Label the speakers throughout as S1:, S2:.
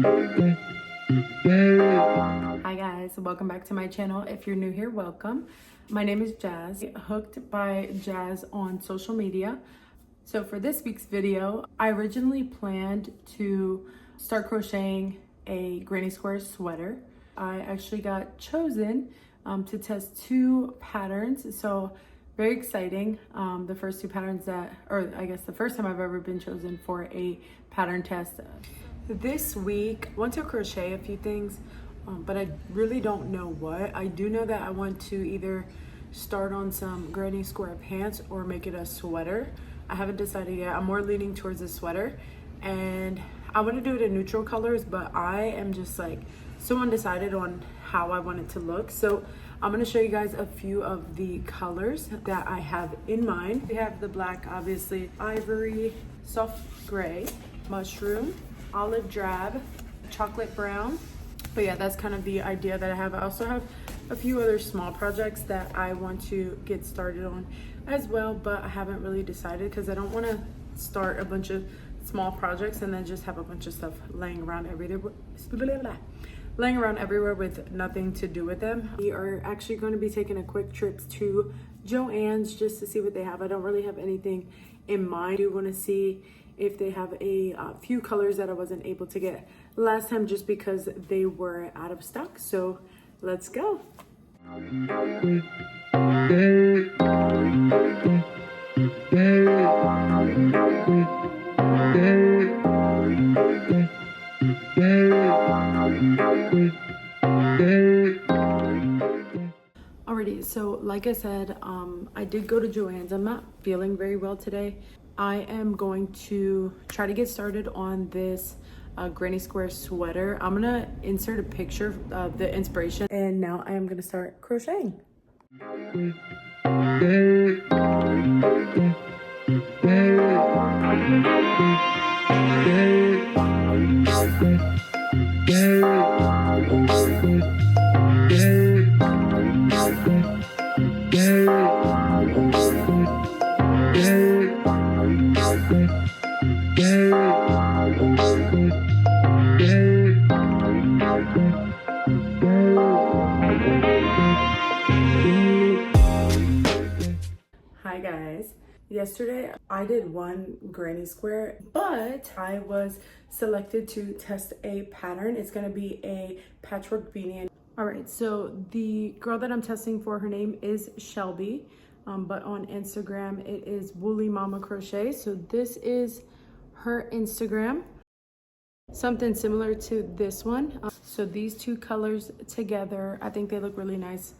S1: Hi guys, welcome back to my channel. If you're new here, welcome. My name is Jazz, hooked by Jazz on social media. So for this week's video, I originally planned to start crocheting a granny square sweater. I actually got chosen to test two patterns, so very exciting. The first two patterns I guess the first time I've ever been chosen for a pattern test. This week, I want to crochet a few things, but I really don't know what. I do know that I want to either start on some granny square pants or make it a sweater. I haven't decided yet. I'm more leaning towards a sweater, and I want to do it in neutral colors, but I am just like so undecided on how I want it to look. So I'm going to show you guys a few of the colors that I have in mind. We have the black, obviously, ivory, soft gray, mushroom, olive drab, chocolate brown. But yeah, that's kind of the idea that I have. I also have a few other small projects that I want to get started on as well, but I haven't really decided because I don't want to start a bunch of small projects and then just have a bunch of stuff laying around everywhere with nothing to do with them. We are actually going to be taking a quick trip to Joann's just to see what they have. I don't really have anything in mind. I do want to see if they have a few colors that I wasn't able to get last time just because they were out of stock. So let's go. Alrighty, so like I said, I did go to Joann's. I'm not feeling very well today. I am going to try to get started on this granny square sweater. I'm gonna insert a picture of the inspiration, and now I am gonna start crocheting. Hi guys. Yesterday I did one granny square, but I was selected to test a pattern. It's gonna be a patchwork beanie. All right, so the girl that I'm testing for, her name is Shelby, but on Instagram it is Woolly Mama Crochet. So this is her Instagram. Something similar to this one. So these two colors together, I think they look really nice.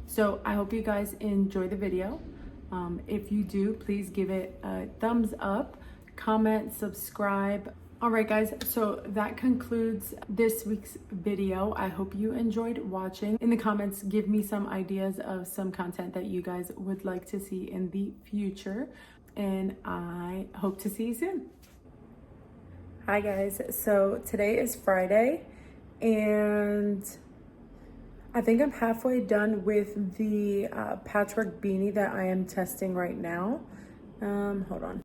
S1: So I hope you guys enjoy the video. If you do, please give it a thumbs up, comment, subscribe. All right guys, so that concludes this week's video. I hope you enjoyed watching. In the comments, give me some ideas of some content that you guys would like to see in the future, and I hope to see you soon. Hi guys, so today is Friday, and I think I'm halfway done with the patchwork beanie that I am testing right now. Hold on.